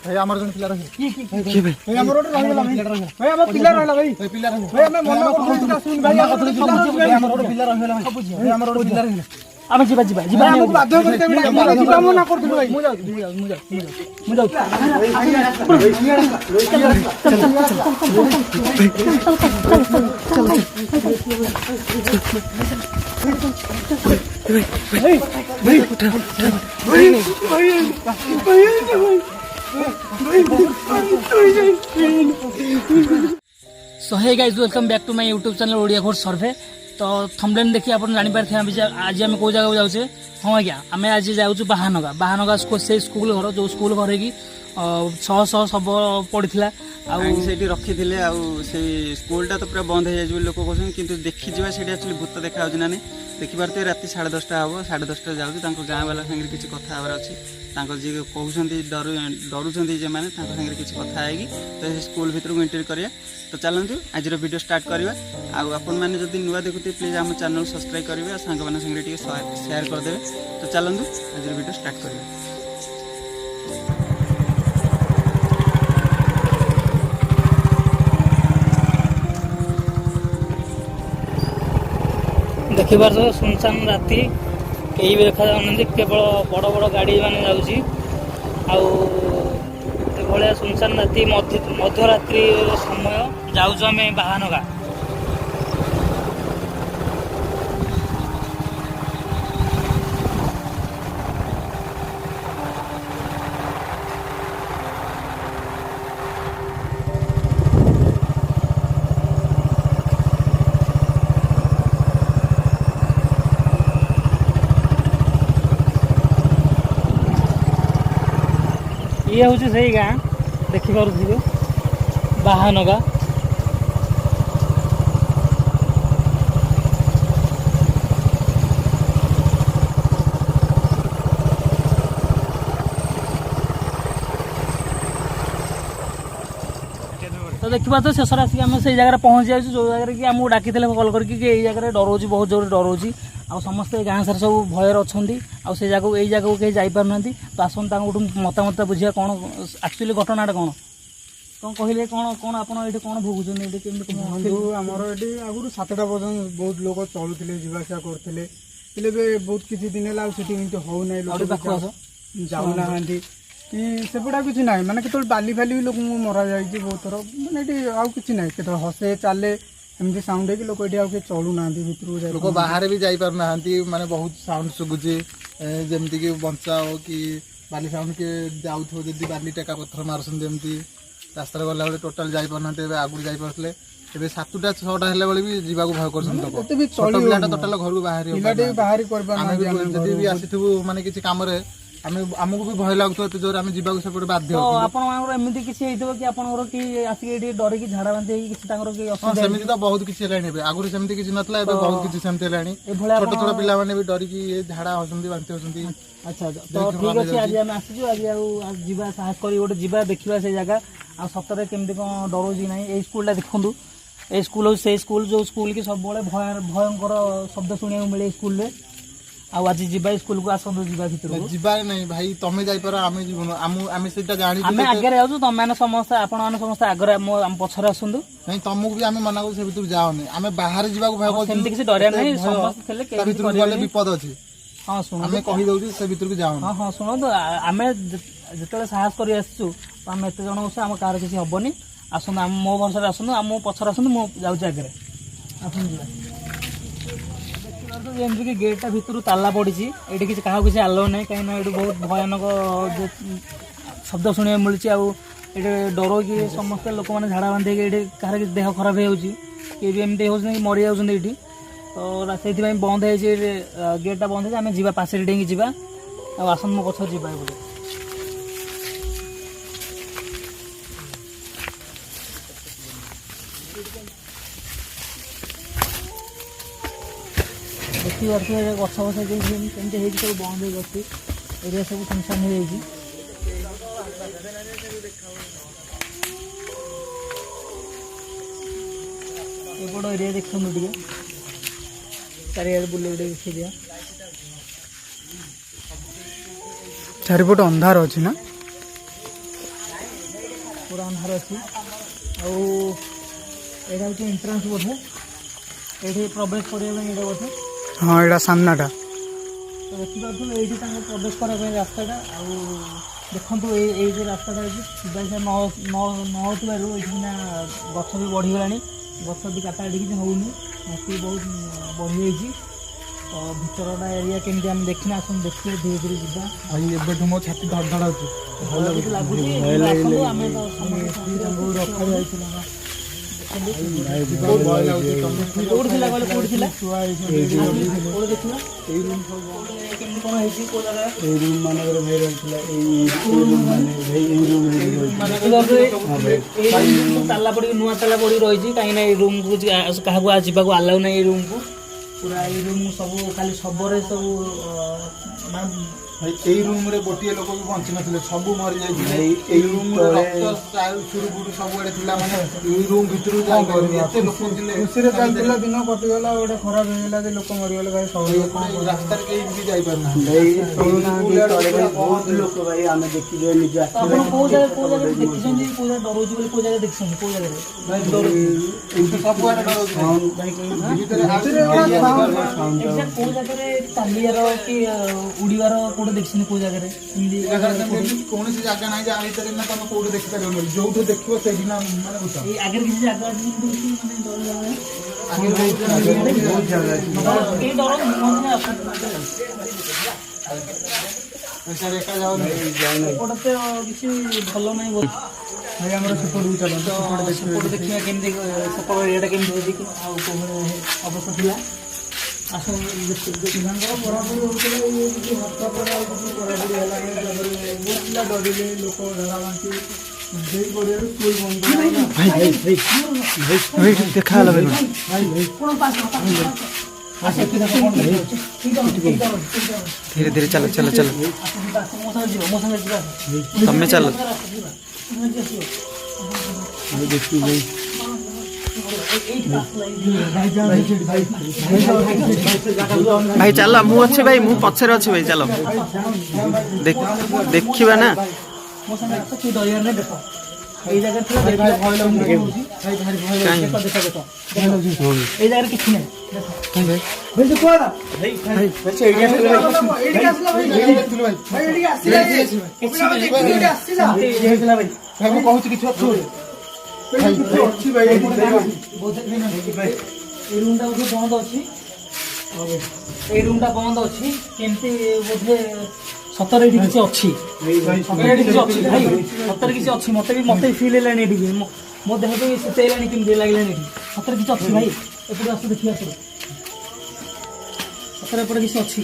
भाई हमर जन पिला रहे की भाई हमर रोड रहला भाई हमर पिला रहला भाई पिला रहे भाई हमें मना कर सुन भाई हमर रोड पिला रहला भाई हमर रोड पिला रहला आमे जीवा जीवा जीवा हमको बाध्य करते बिना जीवा मना करथु भाई मु जाऊ so hey guys welcome back to my YouTube channel Odia Ghosh survey. तो थंबनेल देखिए आप जानी पारे आज आम कौ जगह जाऊे। हाँ आज्ञा आम आज जाऊँ बाहानगा से स्कूल घर जो स्कूल घर कि 600 सब पड़ा आईटी रखी से स्कूलटा तो पूरा बंद हो जाए लोक कहते कि देखी जा एक्चुअली भूत देखा ना नहीं देखिपारे राति 10:30 हम 10:30 जाऊँ गाँ वाला सागर किसी कथा हबार अच्छी जी कहते डरुंच जो मैंने सागर किसी कथा है तो स्कूल भर को एंट्री करिए। तो चलतु आज वीडियो स्टार्ट करवा आपण मैंने जब नुआ देखुते प्लीज आम चैनल सब्सक्राइब करेंगे और सांग मान सागर शेयर करदे। तो चलतु आज वीडियो स्टार्ट करवा। देखिबार सुनसान राति कहीं भी देखा जाऊना केवल बड़ बड़ गाड़ी मान जाऊँगी आया सुनसान राति मध्यरात्रि समय जाऊँ आम बाहानगा। ये हूँ से गाँ देखिपे बाहानगा। तो देखा तो शेष आसिक आम से जगह पहुँच जाऊँ जो जगह कि आमको डाकी कल करके जगह डरोची बहुत जोर डरोची आ समस्ते गाँ सारे सब भयर अच्छा से जगह यही जगह कहीं जापार। तो आसन मतामत बुझा कौन एक्चुअली घटनाटा कौन कौन कहले कौन कौन आप कौन भोगुन आमर ये आगुरी 7टा पर्यटन बहुत लोग चलुले जावासा करते बहुत किसी दिन है हो जाऊना सेपटा किसी ना माने केत बाली फाली भी लोक मरा जाए बहुत थर मैंने आउ कि ना केत हसे चले एमती साउंड है कि लोक ये चलुना भर लोक बाहर भी जापार माने बहुत साउंड शुभुचे जमती कि बंचा हो कि बाली साउंड के जाऊ जब बाली टेका पत्थर मारसन जमती रास्ता गला बेले टोटाल जापारे आगुरी जापारे 7टा 6टा है भी जावाक भय कर टोटाल घर बाहर आसीबू माने किसी कम आमको भी भय लगुत जोर आम जावाक सेपटे बाध्य एमती किसी कि आपंकर कि आसिक डरिकी झाड़ा बांधी सेमती तो बहुत किसी आगुरी सेमती किसी नथला बहुत किसी सेमती छोट छोट पिला भी डरिकी झाड़ा होती बांती होती। अच्छा तो ठीक अच्छे आज आम आसीचु आज जीवा साहस कर गोटे जीवा देखा से जगह आ सतरे केमती कौन डरोजी ना ये स्कूलटा देखूँ ये स्कूल से स्कूल जो स्कूल की सब भयंकर शब्द शुणा मिले स्कूल में आज जीवा स्कूल को आसतु जीवा भर जीवा नहीं भाई तुम जापर आम जीवन आम से आम आगे जाऊँ तुम मैंने समस्ते आपण समस्ते आगे पछरे आसतु नहीं तुमको भी आम मना कर भर जाओनी आम बाहर जावाक भय किसी डर नहीं समस्त विपद अच्छी। हाँ शुण कहीदे से भर को जाओ। हाँ हाँ शुणु आम जो साहस कर आसचु आम एत जन बस आम कार किसी हेनी आसतु आम मो भरसा आसतु आम पछर आसतु मुझे जाऊँ आगे जमी कि गेटा भितर ताला पड़ी ये किसी क्या किसी आलो ना कहीं बहुत भयानक जो शब्द शुणा मिली आटे डर कि समस्त लोक मैंने झाड़ा बांधे ये कह देह खराब होमती हो मरी जाऊँगी तो से बंद है गेटा बंद है आम जा पास डेंगी जा आसन मो पछ जा देखी पारे गछ गछ कमी सब बंद हो एरिया सब सुनसान हो जाए। एपट एरिया देखते चारियाड़े बुले देखी दिया चारिपट अंधार अच्छी ना पूरा अंधार अच्छी आउ हूँ एंट्रांस बोधे ये प्रवेश करने बोधे हाँ यहाँ सामनाटा तो देखिपु ये प्रवेश करने रास्ताटा आउ देखु ये रास्ताटा अच्छी नौथार ये गछ भी बढ़ीगला गछ भी काटाकाटी किसी होनी मस्ती बहुत बढ़ी जाइए तो भितरटा एरिया केमती आम देखना आस देखिए धीरे धीरे जावा मो छाती धड़ धड़ लगुच रखा जाए ताला पड़ी नुआ ताला पड़ी रही कहीं रूम को क्या जावाक आलाउ ना रूम को पूरा ये रूम सब खाली शबर सब এই রুমরে গোটিয়ে লোক বি বঞ্চি নথিলে সবু মরি যাইছিলে এই রুমরে রক্ত সুরুগুড়ি ସବୁଆଡେ ଥିଲା ମାନେ এই রুম ভিতরু যাই পারনি এতে লোক ଥିଲେ ଖୁସିରେ ଚାଲିଥିଲା ଦିନ କଟିଗଲା ଗୋଟେ ଖରାପ ହେଇଗଲା ଯେ ଲୋକ ମରିଗଲେ ଭାଇ ସବୁ ରାସ୍ତାରେ କେହି ବି ଯାଇ ପାରୁନାହାନ୍ତି ବହୁତ ଲୋକ ଭାଇ ଆମେ ଦେଖିଛୁ ନିଜ ଆପଣ କୋଉ ଜାଗାରେ ଦେଖିଛନ୍ତି କୋଉ ଜାଗାରେ ଡରଉଛି ବୋଲି କୋଉ ଜାଗାରେ ଦେଖିଛନ୍ତି କୋଉ ଜାଗାରେ ସବୁଆଡେ ଡରଉଛି ଭିତରେ ଏକ୍ସାକ୍ଟ କୋଉ ଜାଗାରେ ଚାଲିବାର କି ଉଡ଼ିବାର କୋଉଟା ଦେଖିଛନ୍ତି କୋଉ ଜାଗାରେ ଏମିତି କୌଣସି ଜାଗା ନାହିଁ ଯେ ଆ ଭିତରେ ନା ତମେ କୋଉଠି ଦେଖିପାରିବନି ଯୋଉଠି ଦେଖିବ ସେଇଠି ନା ମାନେ ବୁଝ ଏଇ ଆଗରେ କିଛି ଜାଗା ଅଛି ଯେମିତି ମାନେ ଡର ଜାଗା ବହୁତ ଜାଗା ଅଛି କେହି ଡର ଏକା ଯାଉନି ଏପଟେ ତ କିଛି ଭଲ ନାହିଁ ବୋଧେ ଭାଇ ଆମର ସେପଟକୁ ଚାଲନ୍ତୁ ସେପଟେ ଦେଖିବା କେମିତି ସେପଟ ଏରିଆଟା କେମିତି ହେଉଛି ଆଉ କୋଉ ଅବସ୍ଥା ଥିଲା ଆସ ପିଲାଙ୍କର ପଢ଼ାପଢ଼ି ହେଉଥିଲା ଇଏ କିଛି ହତ୍ୟା ପରେ ଆଉ କିଛି ପଢ଼ାପଢ଼ି ହେଲାନି ତାପରେ ବହୁତ ପିଲା ଡରିଲେ ଲୋକ ଝାଡ଼ା ବାନ୍ତି ସେଇ ପଡ଼ିଆରୁ ସ୍କୁଲ ବନ୍ଦ ଦେଖାହେଲା ଭାଇ ଧୀରେ ଧୀରେ ଚାଲ ଚାଲ ଚାଲ ତମେ ଚାଲ भाई चल मु अच्छे भाई मु पछरे अच्छे भाई चलो देखिबा ना এই জায়গা ছিল এই জায়গার কিছু নেই କହୁଛି କିଛି ଅଛୁ এই রুমটা বোধ বন্ধ অছি এই রুমটা বন্ধ অছি কেমতি বোধে সতরে এটি কিছু অছি সতরে এটি কিছু অছি ভাই সতরে কিছু অছি মতে ফিল হেলানি এটি মো দেহ তো সেতে হেলানি কেমতি লাগলানি এটি সতরে কিছু অছি ভাই এপটে আসো দেখি আসো সতরে এপটে কিছু অছি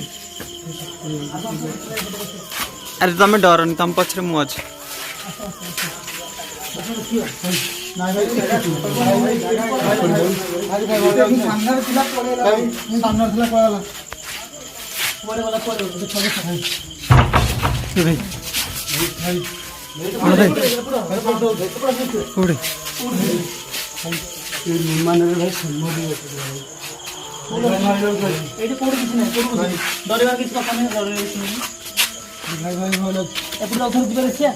अरे तमें डरनी तुम पछरे मु अच्छे ସାମ୍ନାରେ ଥିଲା ପଳେଇଲା ସାମ୍ନାରେ ଥିଲା ପଳେଇଲା পরে বলা পরে ছবি भाई ଏଇଠି କୋଉଠି କିଛି ନାହିଁ କୋଉଠି ଡରିବାର କିଛି କଥା ନାହିଁ ଡରିବାର କିଛି ନାହିଁ ଭାଇ ଭାଇ ଭଲ ଏପଟେ ଅଥର ଯିବା ଦେଖିଆ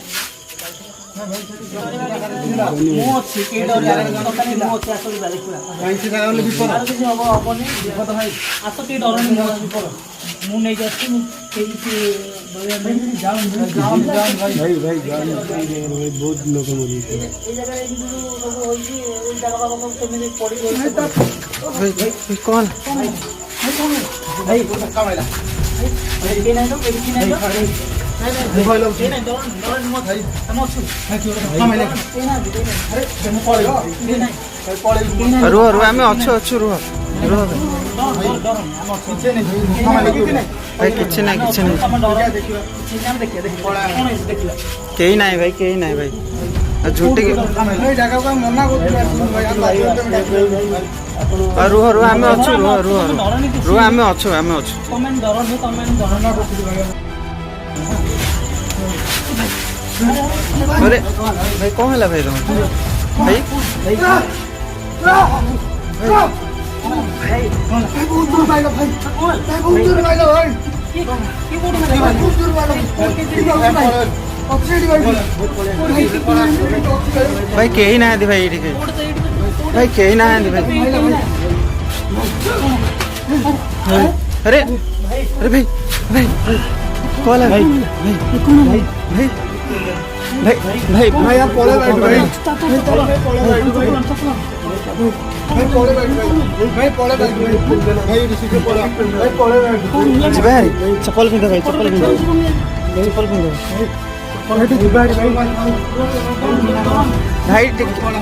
ମୁଁ ଅଛି କେହି ଡରିବାର କିଛି କଥା ନାହିଁ ମୁଁ ଅଛି ଆସ ଯିବା ଦେଖିବା ଭାଇ ସେ ଜାଗା ଗଲେ ବିପଦ ଆଉ କିଛି ହବନି ବିପଦ ଭାଇ ଆସ କେହି ଡରନି ବିପଦ ମୁଁ ନେଇକି ଆସିଛି ମୁଁ କେହି କିଛି ଡରିବାର ନାହିଁ ଭାଇ ବହୁତ ଲୋକ ମରି ଏଇ ଜାଗାରେ ଏମିତି ସବୁ ହୋଇଛି ଏଇ ଜାଗା ପାଖ ସବୁ କେମିତି ପଡ଼ି ରହିଛି कौन ଭାଇ କାମାଇଲା ଭାଇ କେହି ନାହିଁ ତ କେହି ନାହିଁ ତ କେହି ନାହିଁ ଡରନି ମୁଁ ଅଛି ଆମେ ଅଛୁ କାମାଇଲା ଆରେ ମୁଁ ପଳେଇବ କେହି ନାହିଁ रुह रुह आम अच्छु अच्छु रुह रुह भाई किसी ना किसी नहीं कहीं ना भाई कहीं ना भाई झूठी ଜାଗାକୁ ମନା କରୁଥିଲେ रुह रुह आम अच्छु रुह रुह रुह आम अच्छु आम अच्छु ତମେ ଡରନି ତମେ ଡରନା अरे भाई कौन है भाई तुम भाई କିଏ କୋଉଠି ମାରିଲା? ଭାଇ କେହି ନାହାନ୍ତି ଭାଇ ଏଇଠି କେହି ଭାଇ କେହି ନାହାନ୍ତି ଭାଇ अरे अरे भाई भाई कॉल है भाई भाई भाई भाई भाई भाई आप पड़े बैठ भाई भाई पड़े बैठ भाई ऋषि के पड़े भाई पड़े बैठ भाई चप्पल पिंधो भाई चप्पल पिंधो चप्पल पिंधो भाई तो भाई भाई चप्पल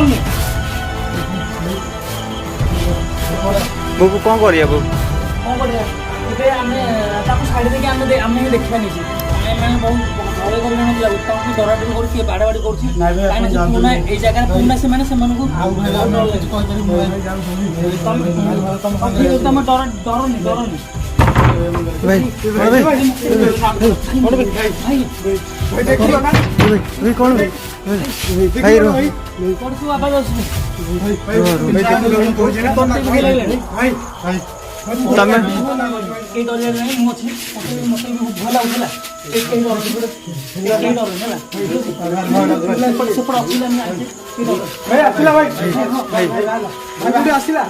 नहीं बाबू कौन करिया बाबू कौन करिया ଏବେ ଆମେ ତାକୁ ଛାଡ଼ି ଦେଇକି ଆମେ ହିଁ ଦେଖିବା ନିଜେ ଆମେ ବହୁତ ଭୟ କରିଲେଣି ତାଙ୍କୁ ଡରାଡରି କରୁଛି ବାଡ଼ାବାଡ଼ି କରୁଛି କାହିଁକିନା ପୁରୁଣା ଏଇ ଜାଗାରେ ପୁରୁଣା ସେମାନଙ୍କୁ ତମେ ଡରନି भाई भाई देखियो ना भाई कौन भाई भाई रो କରୁଛୁ ଆବାଜ ଆସୁଛି भाई तमे କେହି ଡରିଲେଣି ମୁଁ ଅଛି ମତେ ବି ଭଲ ଲାଗୁଥିଲା କେହି ଡରୁନି ହେଲା ସେପଟେ ଅସୁବିଧା ନାହିଁ भाई आसिला भाई भाई भाई आसिला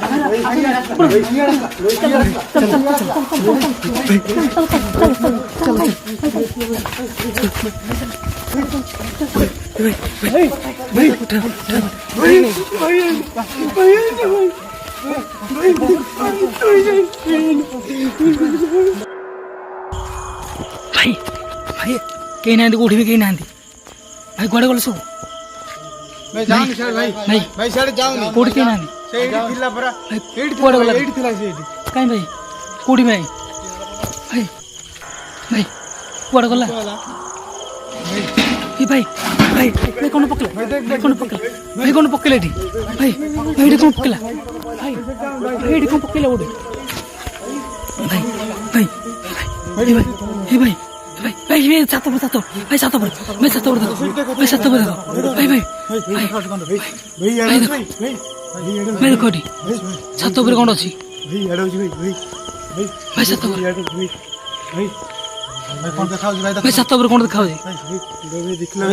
भाई भाई कहीं ना कोठी भी कहीं ना भाई कुआड़े गल सब भाई जाओ सर भाई भाई भाई सर जाओ कोठी कहीं ना सेठी थिला परा एठी कुआड़े गला एठी थिला सेठी कहीं भाई कोठी भाई भाई भाई कुआड़े गला ए भाई भाई भाई कौन पकला कौन पकला भाई कौन पकला एठी भाई भाई एठी कौन पकला भाई भाई एठी कौन पकला ओडे भाई भाई भाई भाई भाई भाई भाई ये सात पर भाई सात पर मैं सात पर देखो भाई सात पर देखो भाई भाई भाई भाई मैं देखो डी सात पर कौन अछि भाई एडो भाई भाई भाई भाई सात पर भाई भाई कौन देखाओ भाई भाई सात पर कौन दिखाओ भाई दिखला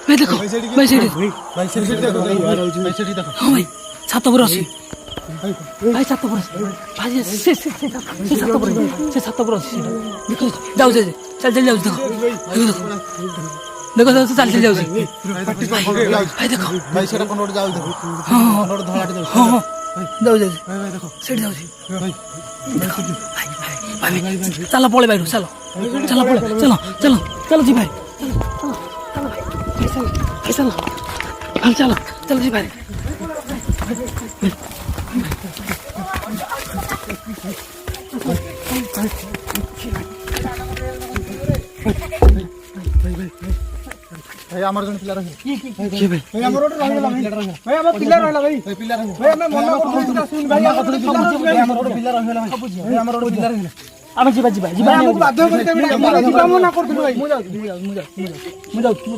भाई देखो भाई सेठी भाई सेठी देखो भाई सेठी देखो हां भाई सात पर अछि भाई सात पर भाई से सात पर अछि देखो जाओ चल चल जाओ देखो देखो देखो चल चल जाओ भाई देखो भाई सेटा कोन रोड जाउ देखो हां रोड धलाटे जाउ हां हां जाओ जाओ भाई देखो सेठ जाओ भाई भाई भाई चलो पळे भाई चलो चलो पळे चलो चलो चलो जी भाई चलो चलो भाई चलो हम चलो चलो जी भाई भाई हमर जन पिला रही के भाई भाई हमर रोड रहला भाई हमर पिला रहला भाई भाई पिला रही भाई हमें मना करतो सुन भाई हमर रोड पिला रहला भाई हमर रोड पिला रहला ଆମେ ଯିବା ଯିବା ଯିବା ଆମକୁ ବାଧ୍ୟ କରିତେ ଯିବା ମନା କରୁଥିଲୁ ଭାଇ ମୁଁ ଯାଉଛି